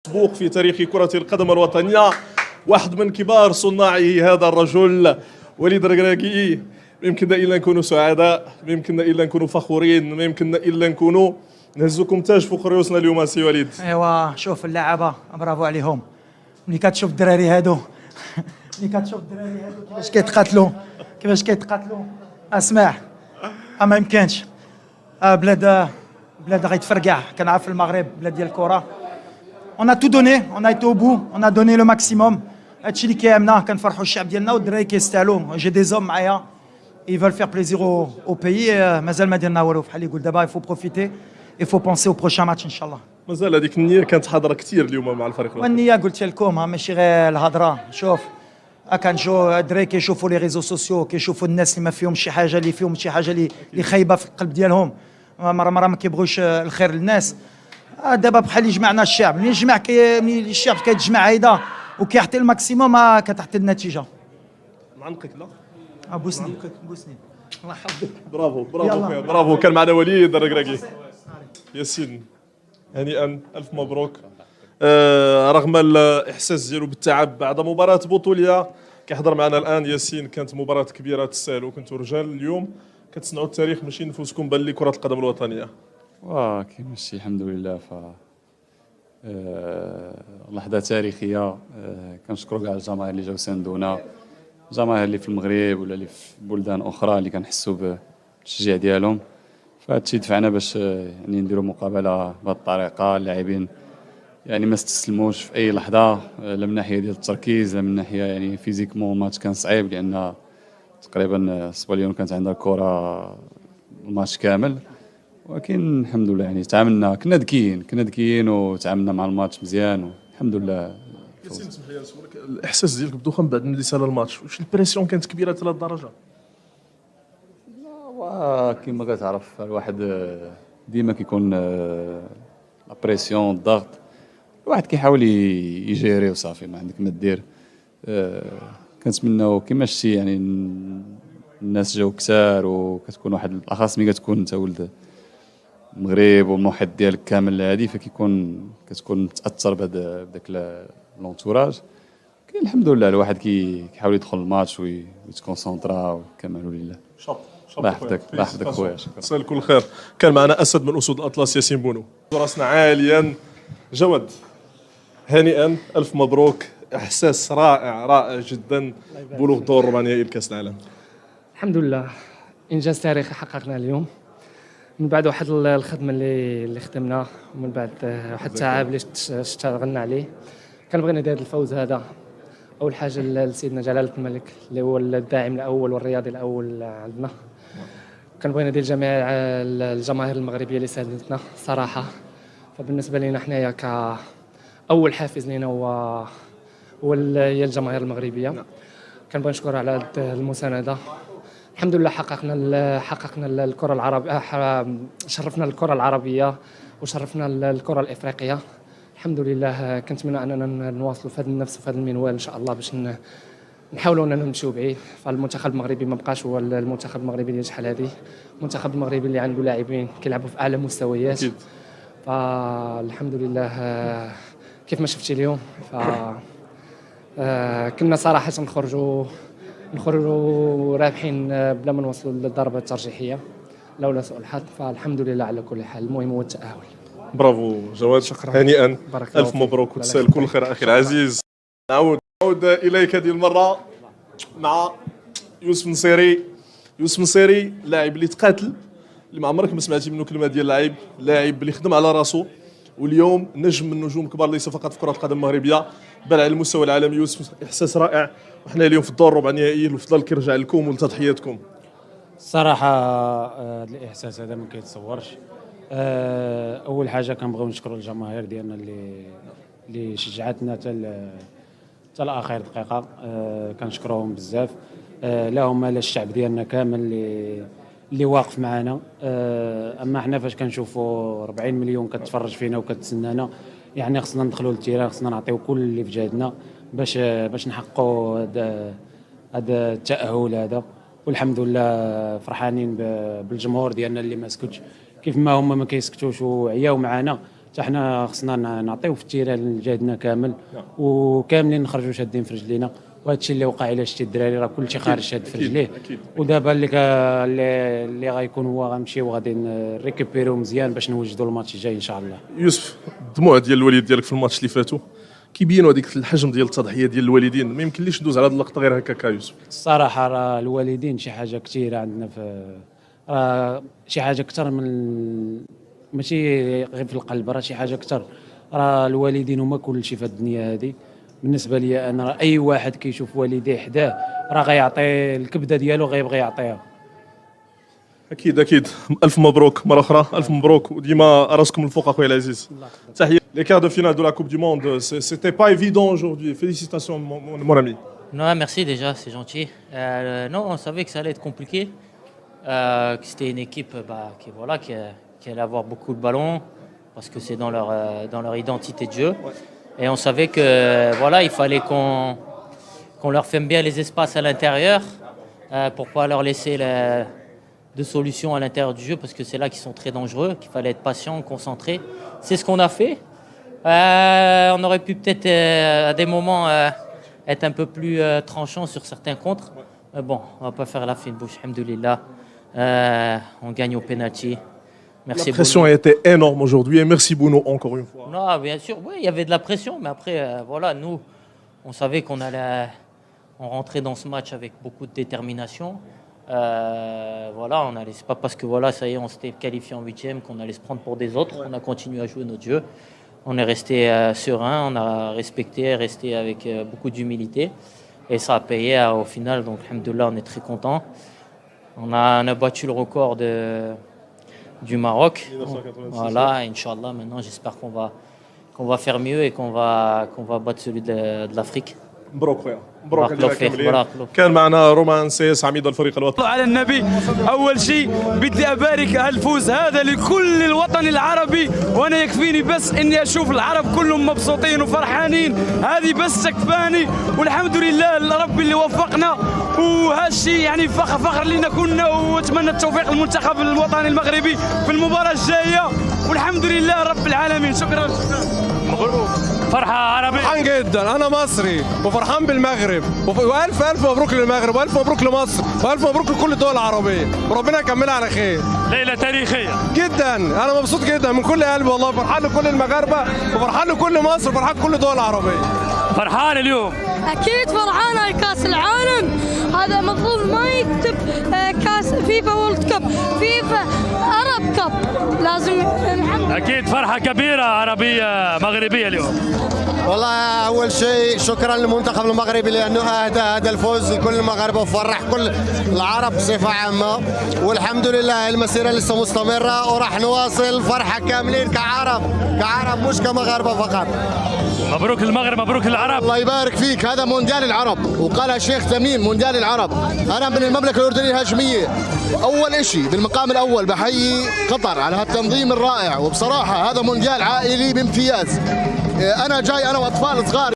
مسبوق في تاريخ كرة القدم الوطنية، واحد من كبار صناعه هذا الرجل وليد الركراكي. ما يمكننا الا نكونوا سعداء، ما يمكننا الا نكونوا فخورين، ما يمكننا الا نكونوا نهزوكم تاج فوق رؤوسنا اليوم سي وليد. ايوا شوف اللعابه برافو عليهم. ملي كتشوف الدراري هادو كيفاش كيتقاتلوا اسمع ما يمكنش. بلاد غيتفرقع. كنعرف المغرب بلاد ديال الكره. اون تو دوني، اون ايتي او بو، اون دوني لو ماكسيموم. هادشي اللي كيهمنا، كنفرحوا الشعب ديالنا والدراري كيستاهلوا. جي دي زوم معايا ils veulent faire plaisir au pays. مازال ما درنا والو، بحال اللي يقول دابا il faut profiter, il faut penser au prochain match ان شاء الله. مازال هذيك النية كانت حاضرة كثير اليوم مع الفريق الوطني. والنية قلت لكم ماشي غير الهضرة. شوف كنجو الدراري كيشوفوا لي ريزو سوسيو، كيشوفوا الناس اللي ما فيهم شي حاجة، اللي فيهم شي حاجة اللي خايبة في القلب ديالهم، مرة ما كيبغوش الخير للناس. دابا بحال اللي جمعنا الشعب، ملي الشعب كيتجمع هيدا وكيعطي الماكسيموم كتعطي النتيجة. نعنقك لا بوسني الله يحفظك. برافو خويا، برافو. كان معنا وليد الركراكي. ياسين هنيئا، الف مبروك. رغم الاحساس ديالو بالتعب بعد مباراه بطوليه كيحضر معنا الان. ياسين كانت مباراه كبيره تستاهلوا، كنتوا رجال اليوم كتصنعوا التاريخ ماشي نفوسكم بل لكره القدم الوطنيه. كيمشي الحمد لله. ف لحظه تاريخيه. كنشكروا كاع الجماهير اللي جاو ساندونا، الجماهير اللي في المغرب ولا اللي في بلدان اخرى اللي كنحسوا بالتشجيع ديالهم. فهادشي دفعنا باش يعني نديروا مقابله بهذه الطريقه. اللاعبين يعني ما استسلموش في اي لحظه، لا من ناحيه ديال التركيز لا من ناحيه يعني فيزيكمون. الماتش كان صعيب لان تقريبا سباليون كانت عندها الكره الماتش كامل، ولكن الحمد لله يعني تعاملنا. كنا ذكيين وتعاملنا مع الماتش مزيان والحمد لله. ياسين اسمح لي نسولك، الاحساس ديالك بدوخا من بعد ملي سال الماتش، واش البريسيون كانت كبيره لهذه الدرجه؟ كما كتعرف الواحد ديما كيكون لا بريسيون، الضغط. الواحد كيحاول يجيري وصافي، ما عندك ما دير. كنتمناو كما شتي يعني الناس جاو كثار، وكتكون واحد بالاخص ملي كتكون انت ولد المغرب والمحيط ديالك كامل هادي، كتكون تاثر بداك لونتوراج. الحمد لله الواحد كيحاول يدخل الماتش ويتكونسونطرا وكمال لله. الله يحفظك خويا، شكرا. مساء كل خير. كان معنا اسد من اسود الاطلس ياسين بونو. راسنا عاليا. جواد هنيئا، الف مبروك. احساس رائع جدا، بلوغ الدور الربع نهائي لكاس العالم. الحمد لله، انجاز تاريخي حققناه اليوم من بعد واحد الخدمه اللي خدمناه، ومن بعد واحد التعب اللي اشتغلنا عليه. كنبغي ندير هذا الفوز هذا اول حاجه لسيدنا جلاله الملك اللي هو الداعم الاول والرياضي الاول عندنا. كنبغي ندير جميع الجماهير المغربيه اللي ساندتنا صراحه. فبالنسبه لنا حنايا كاول حافز لنا هي الجماهير المغربيه. كنبغي نشكر على المسانده. الحمد لله حققنا الكره العربيه، شرفنا الكره العربيه وشرفنا الكره الافريقيه. الحمد لله. كنتمنى اننا نواصلوا في هذا النفس وفي هذا المنوال ان شاء الله، باش نحاولوا اننا نمشيو بعيد. فالمنتخب المغربي ما بقاش هو المنتخب المغربي ديال شحال هذه، المنتخب المغربي اللي عنده لاعبين كيلعبوا في اعلى مستويات. فالحمد لله كيف ما شفتي اليوم. كنا صراحه نخرجوا رابحين بلا ما نوصلوا للضربه الترجيحيه لولا سوء الحظ. فالحمد لله على كل حال، المهم هو التاهل. برافو جواد، شكرا. هنيئا، الف مبروك وتسال كل خير اخي العزيز. نعود اليك هذه المره مع يوسف نصيري. لاعب اللي تقاتل، اللي ما عمرك ما سمعتي منه كلمه ديال لاعب اللي خدم على راسو، واليوم نجم من نجوم كبار ليس فقط في كره القدم المغربيه بل على المستوى العالمي. يوسف، احساس رائع، وحنا اليوم في الدور الربع نهائي. الفضل كيرجع لكم ولتضحياتكم. الصراحه هذا الاحساس هذا ما كيتصورش. اول حاجه كنبغيو نشكروا الجماهير ديالنا اللي شجعتنا حتى لاخر دقيقه. كنشكروهم بزاف. اللهم لا الشعب ديالنا كامل اللي واقف معنا. اما حنا فاش كنشوفوا 40 مليون كتفرج فينا وكتسنانا، يعني خصنا ندخلوا للتيران، خصنا نعطيو كل اللي في جهدنا باش نحققوا هذا التاهل هذا. والحمد لله فرحانين بالجمهور ديالنا اللي ما سكتش كيف ما هما ما كيسكتوش وعياو معنا. حتى حنا خصنا نعطيو في التيران جهدنا كامل وكاملين نخرجوا شادين في رجلينا. وهذا الشيء اللي وقع الى شتي الدراري راه كلشي خارج شاد في رجليه. ودابا اللي غيكون هو غنمشيو غادي نريكوبيريو مزيان باش نوجدوا الماتش الجاي ان شاء الله. يوسف، الدموع ديال الوالد ديالك في الماتش اللي فاتوا كيبينوا هذيك الحجم ديال التضحيه ديال الوالدين، ما يمكنليش ندوز على هذه اللقطه غير هكاك. يوسف الصراحه راه الوالدين شي حاجه كثيره عندنا في شي حاجه اكثر من ماشي غير في القلب، راه شي حاجه اكثر. راه الوالدين هما كل شيء في الدنيا هذه. بالنسبه لي انا اي واحد كيشوف والديه حداه راه غيعطي الكبده ديالو غيبغي يعطيها. اكيد اكيد. الف مبروك مره اخرى، الف مبروك وديما راسكم الفوق اخويا العزيز. تحيه. Les quarts de finale de la Coupe du Monde, c'était pas évident aujourd'hui. Félicitations mon ami. Non, merci déjà, c'est gentil. Non, on savait que ça allait être compliqué, que c'était une équipe qui allait avoir beaucoup de ballons parce que c'est dans leur identité de jeu. Et on savait que il fallait qu'on leur ferme bien les espaces à l'intérieur pour pas leur laisser de solutions à l'intérieur du jeu parce que c'est là qu'ils sont très dangereux, qu'il fallait être patient, concentré. C'est ce qu'on a fait. On aurait pu peut-être à des moments être un peu plus tranchant sur certains contres. Mais bon, on va pas faire la fine bouche, alhamdoulilah. On gagne au penalty. Merci. La pression a été énorme aujourd'hui et merci Bruno encore une fois. Non, bien sûr, oui, il y avait de la pression, mais après, nous, on savait on rentrait dans ce match avec beaucoup de détermination. C'est pas parce que ça y est, on s'était qualifié en 8e qu'on allait se prendre pour des autres. On a continué à jouer notre jeu. On est resté serein, on a resté avec beaucoup d'humilité. Et ça a payé au final, donc alhamdoulilah, on est très contents. On a battu le record du Maroc. 1996. Voilà, Inch'Allah, maintenant j'espère qu'on va faire mieux et qu'on va battre celui de l'Afrique. مبروك خويا، مبروك علينا كاملين. كان معنا رومان سيس عميد الفريق الوطني. على النبي، اول شيء بدي ابارك هالفوز هذا لكل الوطن العربي، وانا يكفيني بس اني اشوف العرب كلهم مبسوطين وفرحانين، هذه بس تكفاني. والحمد لله لربي اللي وفقنا، وهالشيء يعني فخر لنا كنا، واتمنى التوفيق للمنتخب الوطني المغربي في المباراه الجايه، والحمد لله رب العالمين. شكرا. مبروك. فرحة عربية. فرحان جدا، أنا مصري وفرحان بالمغرب، وألف ألف مبروك للمغرب، وألف مبروك لمصر، وألف مبروك لكل الدول العربية، وربنا يكملها على خير. ليلة تاريخية جدا، أنا مبسوط جدا من كل قلبي والله، فرحان لكل المغاربة وفرحان لكل مصر وفرحان لكل الدول العربية. فرحان اليوم؟ أكيد فرحان على كأس العالم، هذا المفروض ما يكتب كأس فيفا وورلد كاب، فيفا عرب كاب، لازم أكيد فرحة كبيرة عربية مغربية اليوم. والله أول شيء شكرا للمنتخب المغربي لأنه أهدى هذا الفوز لكل المغاربة وفرح كل العرب بصفة عامة، والحمد لله المسيرة لسه مستمرة وراح نواصل فرحة كاملين كعرب مش كمغاربة فقط. مبروك المغرب، مبروك العرب. الله يبارك فيك، هذا مونديال العرب، وقالها الشيخ تميم مونديال العرب. أنا من المملكة الأردنية الهاشمية، أول شيء بالمقام الأول بحيي قطر على هالتنظيم الرائع، وبصراحة هذا مونديال عائلي بامتياز. أنا جاي أنا وأطفال صغار